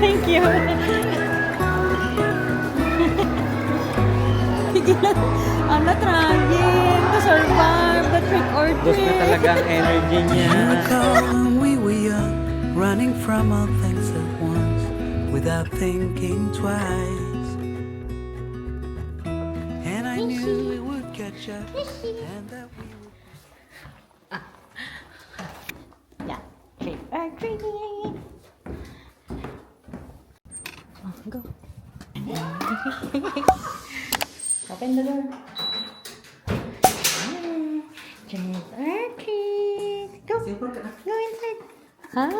Thank you. I'm not trying to survive the trick or treat. Gusto na talaga ang energy niya. When we were young, running from all things at once, without thinking twice. And I knew we would catch up, and that we would. Yeah, trick or treating. Oh, go. Open the door. Trick or treat. Go. Go inside. Hi.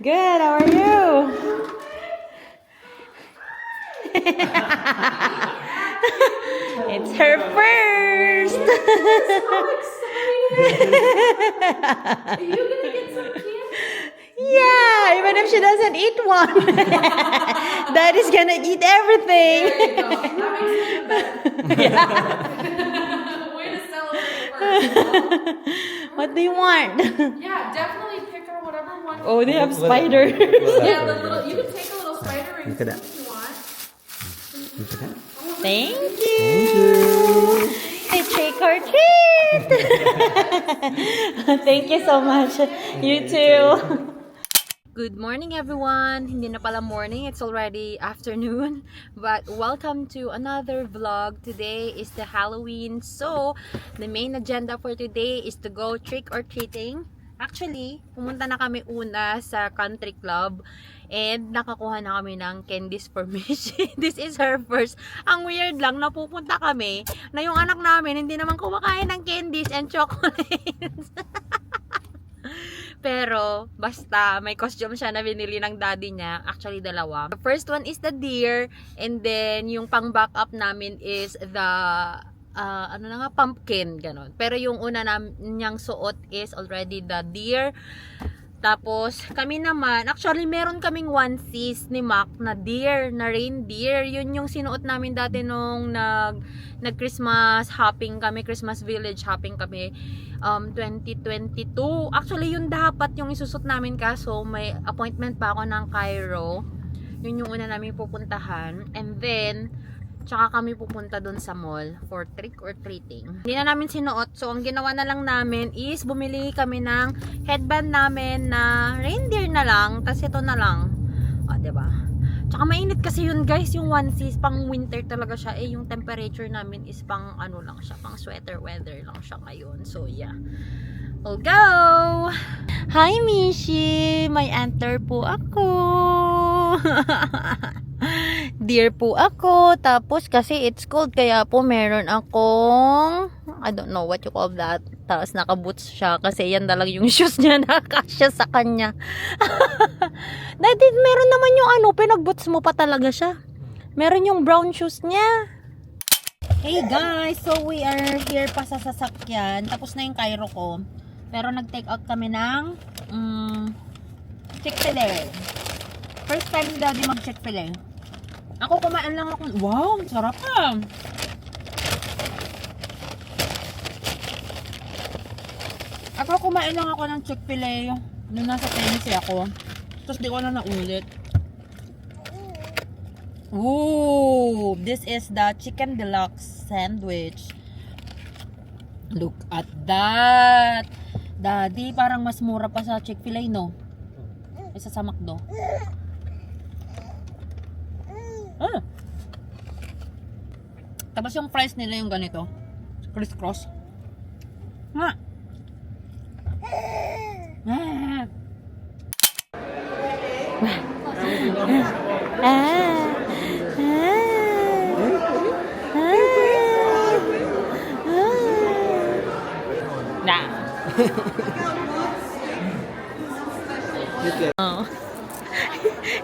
Good. How are you? It's her first. Are you gonna get some candy? Yeah, even if she doesn't eat one, Daddy's gonna eat everything. There you go. That makes it better. Way to celebrate first. What do you want? Yeah, definitely pick her whatever one. Oh, they have spider. Yeah, the little. You can take a little spider ring Look at that. if you want. Thank you. Say trick or treat. Thank you so much. You too. Good morning, everyone. Hindi na pala morning, it's already afternoon. But welcome to another vlog. Today is the Halloween. So, the main agenda for today is to go trick or treating. Actually, pumunta na kami una sa country club and nakakuha na kami ng candies for Mishi. This is her first. Ang weird lang, napupunta kami na yung anak namin hindi naman kumakain ng candies and chocolates. Pero, basta, may costume siya na binili ng daddy niya. Actually, dalawa. The first one is the deer. And then, yung pang backup namin is the, pumpkin. Ganon. Pero yung una niyang suot is already the deer. Tapos, kami naman, actually, meron kaming onesies ni Mac na deer, na reindeer. Yun yung sinuot namin dati nung nag-Christmas hopping kami, Christmas village hopping kami, 2022. Actually, yun dapat yung isusot namin kaso may appointment pa ako ng Cairo. Yun yung una namin pupuntahan. And then, tsaka kami pupunta dun sa mall for trick or treating. Hindi na namin sinuot. So, ang ginawa na lang namin is bumili kami ng headband namin na reindeer na lang. Tapos ito na lang. O, diba? Tsaka mainit kasi yun guys. Yung onesies, pang winter talaga siya. Eh, yung temperature namin is pang ano lang siya. Pang sweater weather lang siya ngayon. So, yeah. We'll go! Hi, Mishi! May answer po ako. Deer po ako. Tapos kasi it's cold kaya po meron akong I don't know what you call that. Tapos naka-boots siya kasi yan talaga yung shoes niya nakakasya sa kanya. Daddy, meron naman yung pinag-boots mo pa talaga siya. Meron yung brown shoes niya. Hey guys, so we are here pa sa sasakyan. Tapos na yung Cairo ko. Pero nag-take out kami ng Chick-fil-A. First time ni Daddy mag-Chick-fil-A. Ako kumain lang ako. Wow, sarap ah. Ako kumain lang ako ng Chick-fil-A nung nasa Tennessee ako. Tapos di ko na naulit. Ooh, this is the Chicken Deluxe sandwich. Look at that. Daddy, parang mas mura pa sa Chick-fil-A, no? Isa sa McDo. Tapos yung fries nila yung ganito. Criss-cross. Ha? Oh.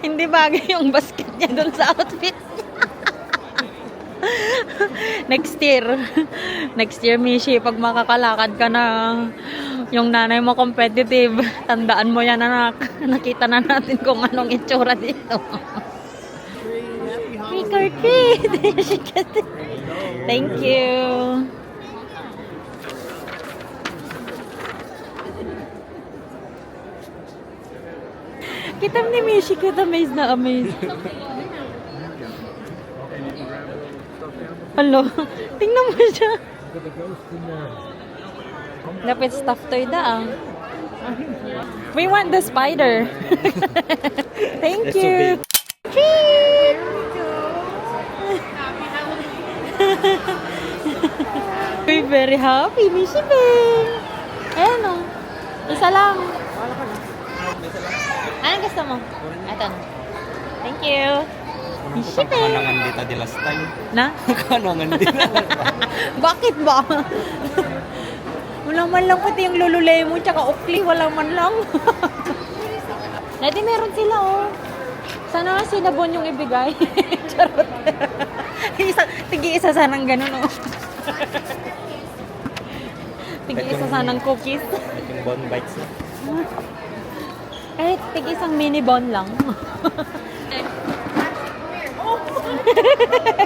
Hindi bagay yung basket niya doon sa outfit niya. Next year, Mishi, pag makakalakad ka na yung nanay mo competitive, tandaan mo yan, anak. Nakita na natin kung anong itsura dito. Trick or treat. Thank you. Kita ni Mishi, kita amazed na amazed. Hello, tingnan mo siya. Dapat stuffed toy daang. We want the spider. Thank That's so you. big. Treat! We're very happy, Mishi Bing. Ayan o. Isa lang. Anong gusto mo? Ito na. Thank you. Mishi Bing. Kanangan dita di last time. Na? Kanangan dita. Bakit ba? Wala man lang pati yung Lululemon tsaka Oakley. Wala man lang. Dati meron sila oh. Sana nga sinabon yung ibigay. Charot. Tigi-isa sanang ganun oh. Tigi-isa sanang cookies. Yung bone bites na. Kahit tig-isang mini bon lang. We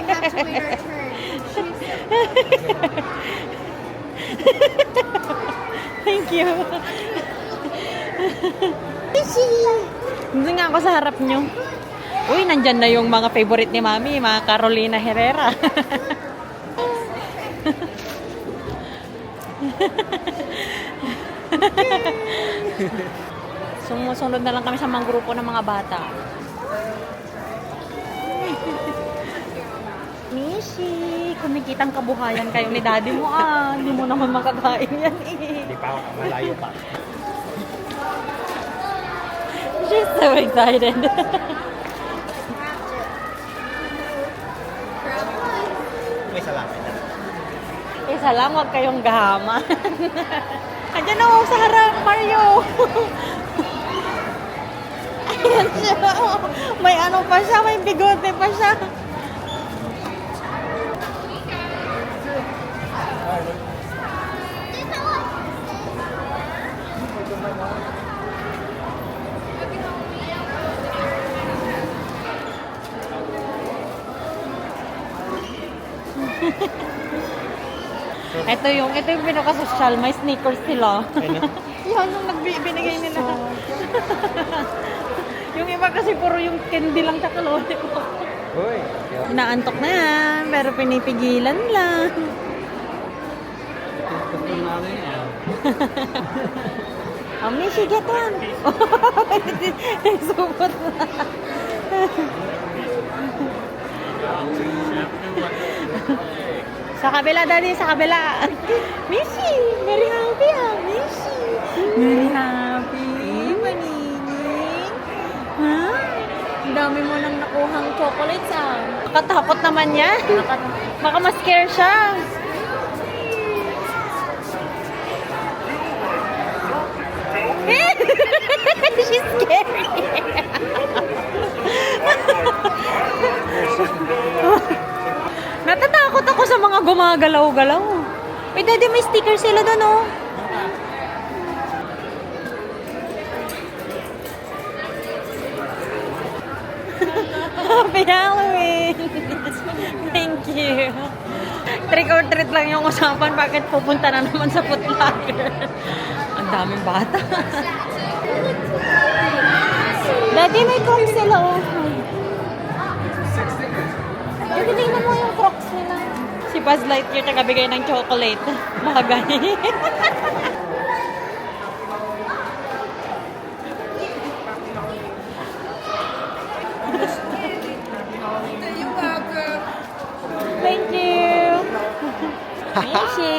have to wait our turn. Thank you. Hindi nga ako sa harap nyo. Uy, nandyan na yung mga favorite ni Mami, mga Carolina Herrera. Sumusunod na lang kami sa mga grupo ng mga bata. Mishi, kumikitang kabuhayan kayo ni daddy mo ah. Hindi mo naman makakain yan eh. Di pa ako malayo pa. She's so excited. May salapit na. Isa lang, huwag kayong gahaman. Andiyan na sa harap, Mario. Ayan siya. May ano pa siya, may bigote pa siya. Ito yung pinaka-social, may sneakers sila. Ano? Yan yung binigay nila. Yung iba kasi puro yung candy lang sa kalori ko. Uy. Inaantok na yan, pero pinipigilan lang. Gusto namin yan. Oh, Mishi, get one. Supot na. Sa kabila, daddy, sa kabila. Mishi, very happy ah, Mishi. Very happy, manining. Ha? Ang dami mo nang nakuhang chocolates ah. Nakatakot naman yan. Baka ma-scare siya. She's scary. Natatakot ako sa mga gumagalaw-galaw. Uy, daddy, may sticker sila doon, oh. Happy Halloween! Thank you. Trick or treat lang yung usapan. Bakit pupunta na naman sa Foot Locker? Ang daming bata. Daddy, may crocs sila, oh. Daddy, tingnan mo yung crocs nila. Si Buzz Lightyear tagabigay ng chocolate. Bagay. Thank you. Mishi,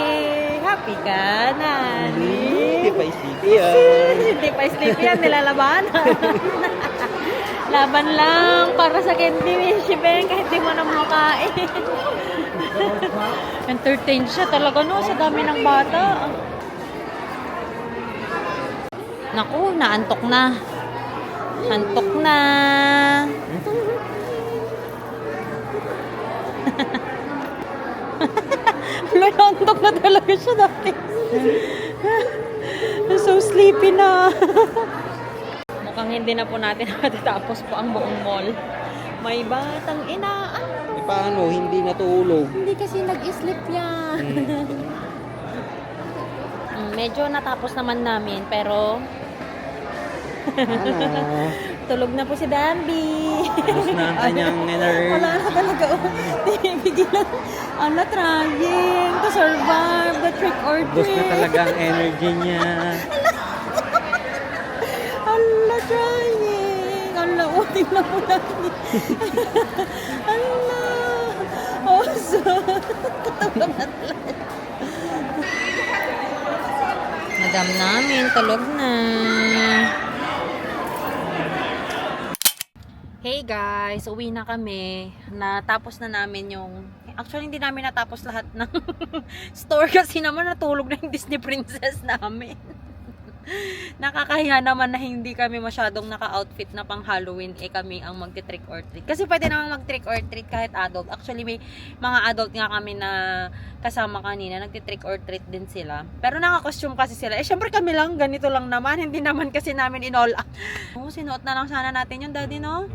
happy ka, Nani? Hindi pa isipi yan. Hindi pa sleep yan, nilalabanan. Laban lang para sa candy, Mishi Ben, kahit di mo na makain. Entertained siya talaga, no? Sa dami ng bata. Naku, naantok na. Antok na. Antok na talaga siya dati. So sleepy na. Mukhang hindi na po natin matatapos po ang buong mall. May batang inaantok. Paano? Hindi natulog. Hindi kasi nag-sleep yan. Medyo natapos naman namin, pero Tulog na po si Bambi. Tapos na ang kanyang Wala na talaga. Bigilan. Trying to survive the trick or Bus na treat. talaga ang energy niya. Trying. Uting na po natin. Awesome. Madam namin, tulog na. Hey guys, uwi na kami. Natapos na namin yung... Actually, hindi namin natapos lahat ng store kasi naman natulog na yung Disney Princess namin. Nakakahiya naman na hindi kami masyadong naka-outfit na pang Halloween kami ang magti-trick or treat. Kasi pwede naman mag-trick or treat kahit adult. Actually, may mga adult nga kami na kasama kanina, nagti-trick or treat din sila. Pero naka-costume kasi sila. Syempre kami lang, ganito lang naman. Hindi naman kasi namin in-all out. Sinuot na lang sana natin yung daddy, no?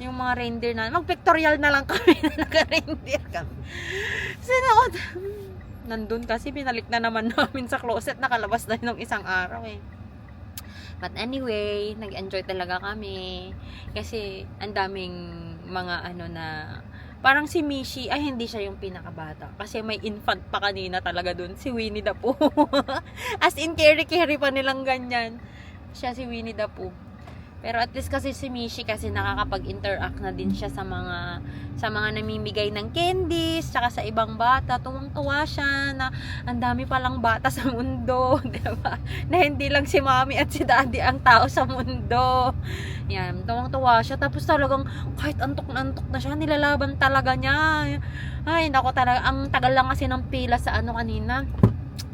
Yung mga reindeer na. Mag-pictorial na lang kami na naka-reindeer kami. Sinuot. Nandun kasi binalik na naman namin sa closet. Nakalabas na yun ng isang araw eh. But anyway, nag-enjoy talaga kami. Kasi ang daming mga na... Parang si Mishi, ay hindi siya yung pinakabata. Kasi may infant pa kanina talaga dun. Si Winnie the Pooh. As in, carry-carry pa nilang ganyan. Siya si Winnie the Pooh. Pero at least kasi si Mishi kasi nakakapag-interact na din siya sa mga namimigay ng candies, tsaka sa ibang bata. Tuwang-tuwa siya na ang dami palang bata sa mundo, diba? Na hindi lang si Mami at si Daddy ang tao sa mundo. Yan, tuwang-tuwa siya. Tapos talagang kahit antok na siya, nilalaban talaga niya. Ay, nako talaga. Ang tagal lang kasi ng pila sa kanina,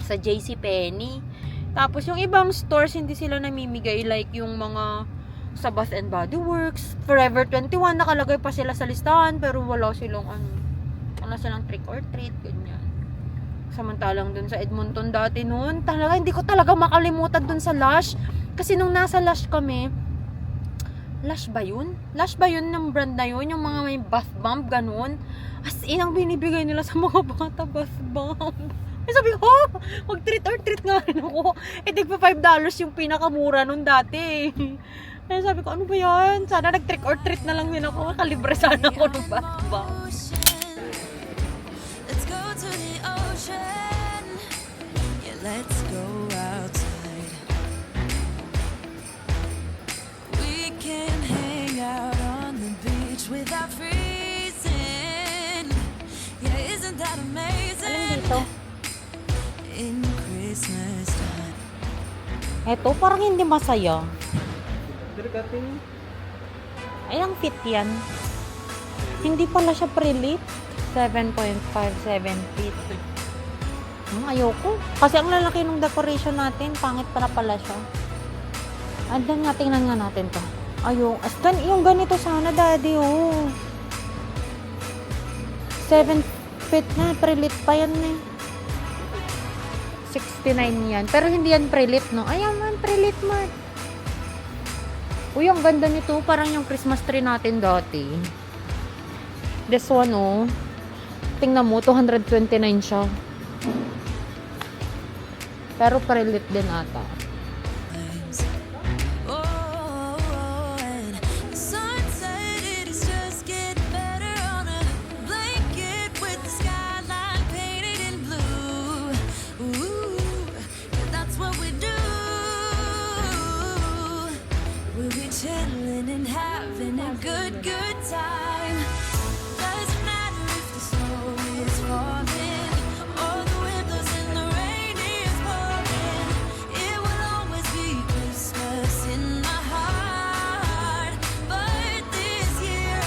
sa JCPenney. Tapos yung ibang stores, hindi sila namimigay like yung mga sa Bath and Body Works, Forever 21, nakalagay pa sila sa listahan, pero wala silang trick or treat, ganyan. Samantalang dun sa Edmonton dati noon, talaga, hindi ko talaga makalimutan dun sa Lush, kasi nung nasa Lush kami, Lush ba yun? Lush ba yun ng brand na yun? Yung mga may bath bomb, ganun? As in, ang binibigay nila sa mga bata, bath bomb. Eh, sabi ko, mag-treat or treat nga rin ako. Tigpa $5 yung pinakamura nun dati. Kaya sabi ko, ano ba yan? Sana nag-trick or treat na lang din ako. Kalibre sana ako ng bath bomb. Let's go to the ocean. Yeah, let's go outside. We can hang out on the beach without freezing. Yeah, isn't that amazing? Alin dito? In Christmas time. Eto, parang hindi masaya. Ay, ang fit yan. Hindi pala siya pre-lit. 7.57 feet. Ayoko. Kasi ang lalaki ng decoration natin, pangit pala siya. Andan nga, tingnan nga natin to. Ayoko. Yung ganito sana, daddy, oh. 7 feet na, pre-lit pa yan eh. 69 yan. Pero hindi yan pre-lit, no? Ayan man, pre-lit man. Uy, ang ganda nito. Parang yung Christmas tree natin dati. This one, oh. Tingnan mo, 229 siya. Pero pre-lit din ata. Oh, and the sunset, it is just getting better on a blanket with the skyline painted in blue. Ooh, that's what we do. We'll be chilling and having a good time. Doesn't matter if the snow is falling or the wind blows and the rain is pouring. It will always be Christmas in my heart. But this year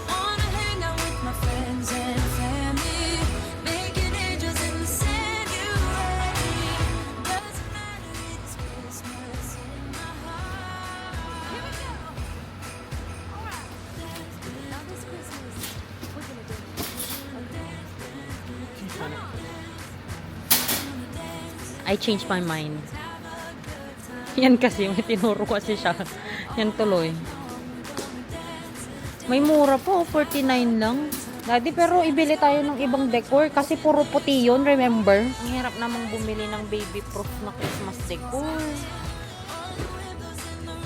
I wanna hang out with my friends and family, making angels in the sanctuary. Doesn't matter, it's Christmas in my heart. Here we go. All right. Now this Christmas, we're gonna do I changed my mind. Yan kasi, may tinuro kasi siya. Yan tuloy. May mura po, 49 lang. Daddy, pero ibili tayo ng ibang decor kasi puro puti yun, remember? Ang hirap namang bumili ng baby proof na Christmas decor.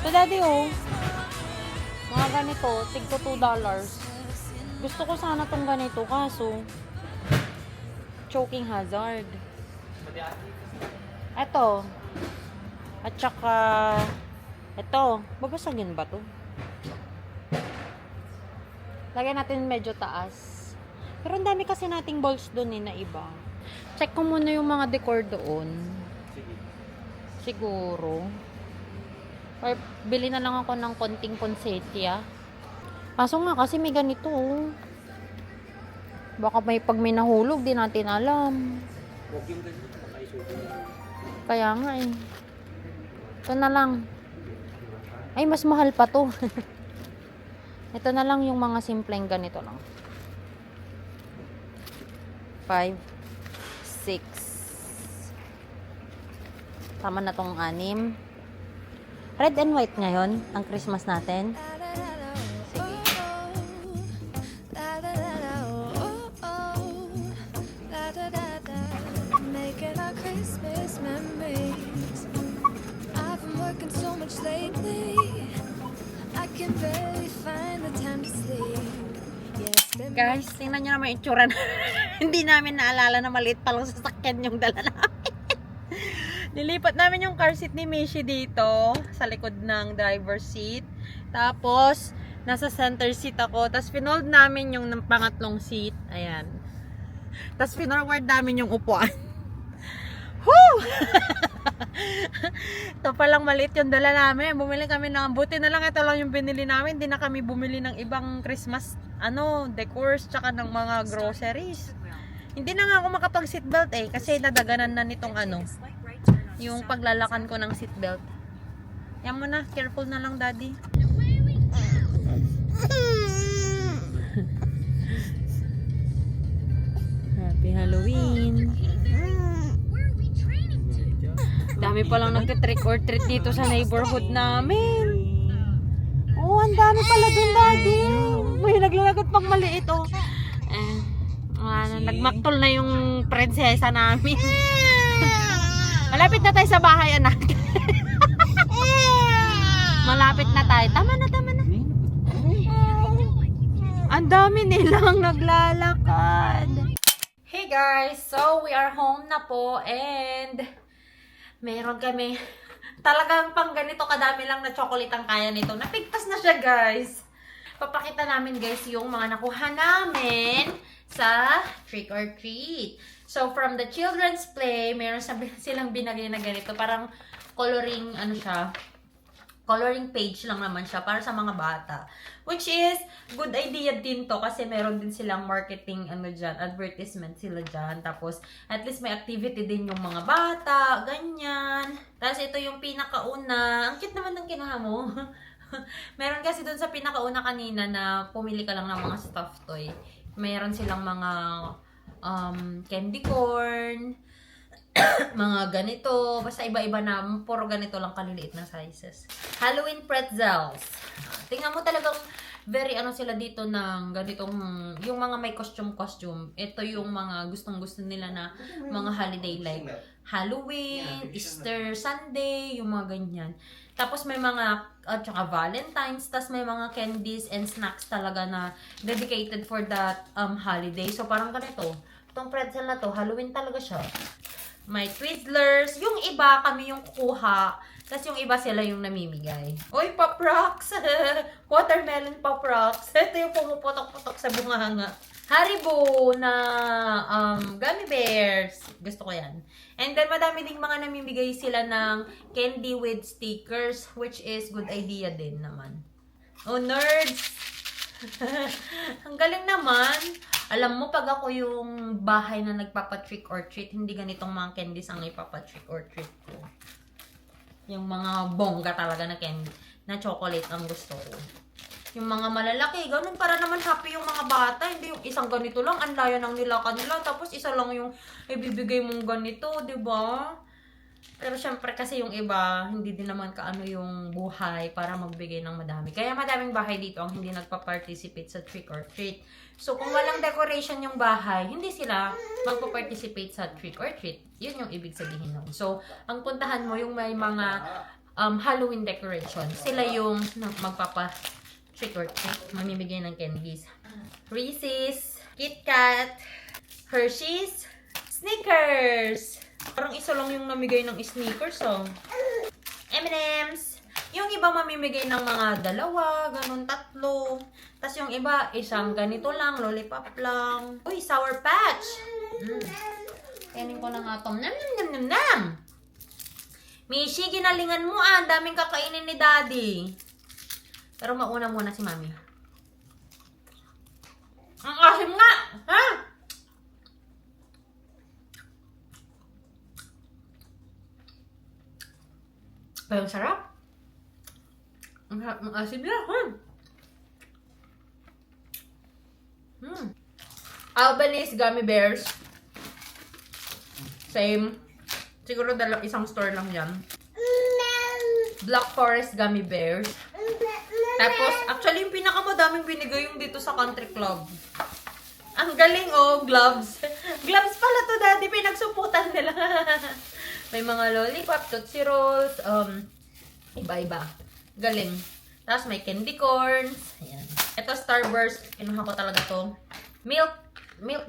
So, daddy, oh. Mga ganito, tigto $2. Gusto ko sana tong ganito, kaso choking hazard. Eto. At saka eto. Babasagin ba to? Lagyan natin medyo taas. Pero ang dami kasi nating balls doon na iba. Check ko muna yung mga decor doon. Siguro. Or bili na lang ako ng konting poinsettia. Kaso nga kasi may ganito. Oh. Baka pag may nahulog, di natin alam. Kaya nga eh. Ito na lang. Ay, mas mahal pa to. Ito na lang yung mga simpleng ganito lang. 5, 6. Tama na tong 6. Red and white ngayon, ang Christmas natin. Making our Christmas memories. I've been working so much lately. I can barely find the time to sleep. Yes, Guys, tingnan nyo naman yung itsura na. Hindi namin naalala na maliit pa lang sasakyan yung dala namin. Nilipat namin yung car seat ni Mishi dito sa likod ng driver seat. Tapos, nasa center seat ako. Tapos, pinold namin yung pangatlong seat. Ayan. Tapos, pinorward namin yung upuan. Woo! Ito palang maliit yung dala namin. Bumili kami ng, buti na lang ito lang yung binili namin. Hindi na kami bumili ng ibang Christmas, decors, tsaka ng mga groceries. Hindi na nga ako makapag seatbelt eh. Kasi nadaganan na nitong yung paglalakan ko ng seatbelt. Yan mo na, careful na lang daddy. Happy Halloween. Dami palang nagte-trick or treat dito sa neighborhood namin. Oh, ang dami pala dun daddy. May naglalagot pang maliit oh. Nagmaktol na yung prinsesa namin. Malapit na tayo sa bahay, anak. Malapit na tayo. Tama na. Ang dami nilang naglalakad. Hey guys, so we are home na po and meron kami talagang pang ganito kadami lang na chocolate ang kaya nito. Napigtas na siya guys. Papakita namin guys yung mga nakuha namin sa trick or treat. So, from the children's play, meron silang binagay na ganito. Parang coloring, coloring page lang naman siya para sa mga bata. Which is, good idea din to kasi meron din silang marketing, advertisement sila dyan. Tapos, at least may activity din yung mga bata, ganyan. Tapos, ito yung pinakauna. Ang cute naman ng kinuha mo. Meron kasi dun sa pinakauna kanina na pumili ka lang ng mga stuffed toy. Meron silang mga candy corn, mga ganito, basta iba-iba na, puro ganito lang kaliliit na sizes. Halloween pretzels. Tingnan mo talagang very sila dito ng ganitong, yung mga may costume. Ito yung mga gustong-gusto nila na mga holiday like Halloween, Easter Sunday, yung mga ganyan. Tapos may mga, at saka Valentine's, tas may mga candies and snacks talaga na dedicated for that holiday. So parang ganito, itong pretzel na to, Halloween talaga siya. May Twizzlers, yung iba kami yung kukuha, tas yung iba sila yung namimigay. Uy, Pop Rocks! Watermelon Pop Rocks. Ito yung pumuputok-putok sa bunganga. Haribo na gummy bears. Gusto ko yan. And then, madami ding mga namimigay sila ng candy with stickers, which is good idea din naman. Oh, nerds! Ang galing naman. Alam mo, pag ako yung bahay na nagpapa-trick or treat, hindi ganitong mga candies ang ipapa-trick or treat ko. Yung mga bongga talaga na candy, na chocolate ang gusto ko. Yung mga malalaki, ganun para naman happy yung mga bata. Hindi yung isang ganito lang, ang laya ng nila kanila. Tapos isa lang yung ibibigay mong ganito, diba? Pero syempre kasi yung iba, hindi din naman kaano yung buhay para magbigay ng madami. Kaya madaming bahay dito ang hindi nagpa-participate sa trick or treat. So kung walang decoration yung bahay, hindi sila magpa-participate sa trick or treat. Yun yung ibig sabihin nun. So, ang puntahan mo yung may mga Halloween decoration. Sila yung magpapa Trick or treat. Mamimigay ng candies. Reese's, Kit Kat, Hershey's, Snickers. Parang isa lang yung namigay ng Snickers, oh. M&M's. Yung iba mamimigay ng mga dalawa, ganun, tatlo. Tapos yung iba, isang ganito lang, lollipop lang. Uy, Sour Patch. Kainin ko na nga ito. Nam, nam, nam, nam, nam. Mishi, ginalingan mo ah. Ang daming kakainin ni Daddy. Pero mauna muna si Mami. Ang asim nga! Ha? Pero ang sarap. Ang asim niya. Albanese Gummy Bears. Same. Siguro isang store lang yan. Black Forest Gummy Bears. Tapos, actually, yung pinakamadaming binigay yung dito sa Country Club. Ang galing, oh, gloves. Gloves pala to, Daddy. Pinagsuputan nila. May mga lollipop, Tootsie Rolls, iba-iba. Galing. Tapos, may candy corns. Ayan. Ito, Starburst. Kinuha ko talaga to. Milk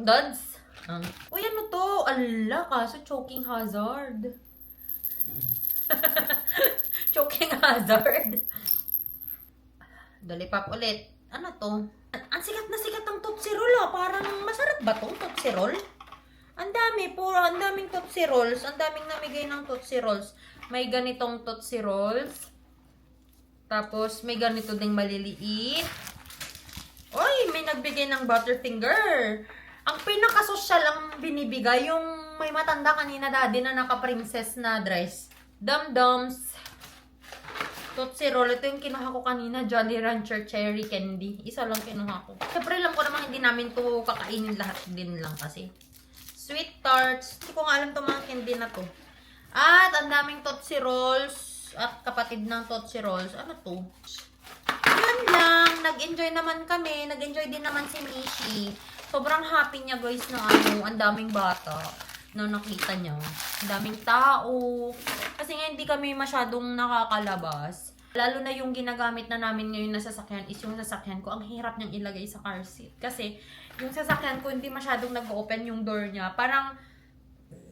Duds. Uy, ano to? Ala, kaso choking hazard. Choking hazard. Lollipop ulit. Ano to? Ang sikat na sikat ng Tootsie Roll, ah. Parang masarap ba tong Tootsie Roll? Ang dami, ang daming Tootsie Rolls. Ang daming namigay ng Tootsie Rolls. May ganitong Tootsie Rolls. Tapos, may ganito ding maliliit. Uy, may nagbigay ng Butterfinger. Ang pinakasosyal ang binibigay, yung may matanda kanina, Daddy, na naka-princess na dress. Dum-dums. Tootsie Roll. Ito yung kinuha ko kanina, Jolly Rancher Cherry Candy. Isa lang kinuha ko. Siyempre, alam ko naman hindi namin to kakainin lahat din lang kasi. Sweet Tarts. Hindi ko nga alam itong mga candy na to. At ang daming Tootsie Rolls. At kapatid ng Tootsie Rolls. Ano to? Yan lang. Nag-enjoy naman kami. Nag-enjoy din naman si Mishi. Sobrang happy niya, guys, na ang daming bata na nakita niya. Ang daming tao. Kasi nga hindi kami masyadong nakakalabas. Lalo na yung ginagamit na namin ngayon na sasakyan is yung sasakyan ko. Ang hirap niyang ilagay sa car seat. Kasi yung sasakyan ko hindi masyadong nag-open yung door niya. Parang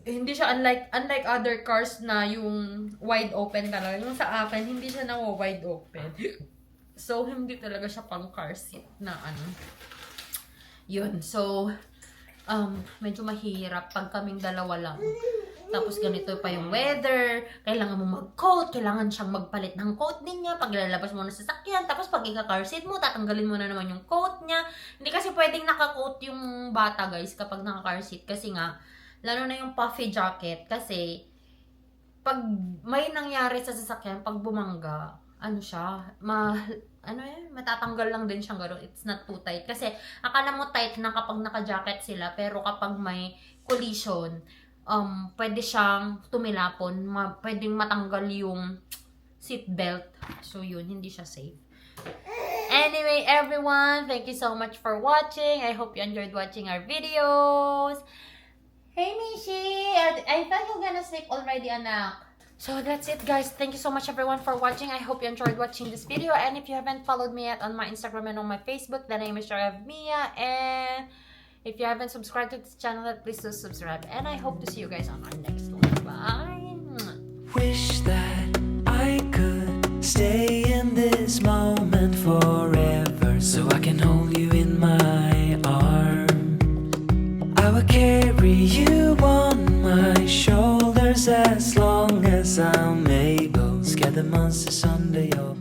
hindi siya unlike other cars na yung wide open talaga. Yung sa akin, hindi siya wide open. So, hindi talaga siya pang car seat na ano. Yun. So, medyo mahirap pag kaming dalawa lang. Tapos ganito pa yung weather. Kailangan mo mag-coat. Kailangan siyang magpalit ng coat din niya. Pag lalabas mo na sa sasakyan. Tapos pag ika-car seat mo, tatanggalin mo na naman yung coat niya. Hindi kasi pwedeng naka-coat yung bata, guys, kapag naka-car seat. Kasi nga, lalo na yung puffy jacket. Kasi, pag may nangyari sa sasakyan, pag bumangga, ano siya, matatanggal lang din siyang gano'n. It's not too tight. Kasi, akala mo tight na kapag naka-jacket sila, pero kapag may collision, pwede siyang tumilapon, pwedeng matanggal yung seatbelt. So, yun, hindi siya safe. Anyway, everyone, thank you so much for watching. I hope you enjoyed watching our videos. Hey, Mishi! I thought you were gonna sleep already, anak. So that's it, guys. Thank you so much, everyone, for watching. I hope you enjoyed watching this video. And if you haven't followed me yet on my Instagram and on my Facebook, the name is Mia. And if you haven't subscribed to this channel, please do subscribe. And I hope to see you guys on our next one. Bye! Wish that I could stay in this moment forever, so I can hold you in my arms. I will carry you on my shoulders as long as I'm able. Scare the monsters under your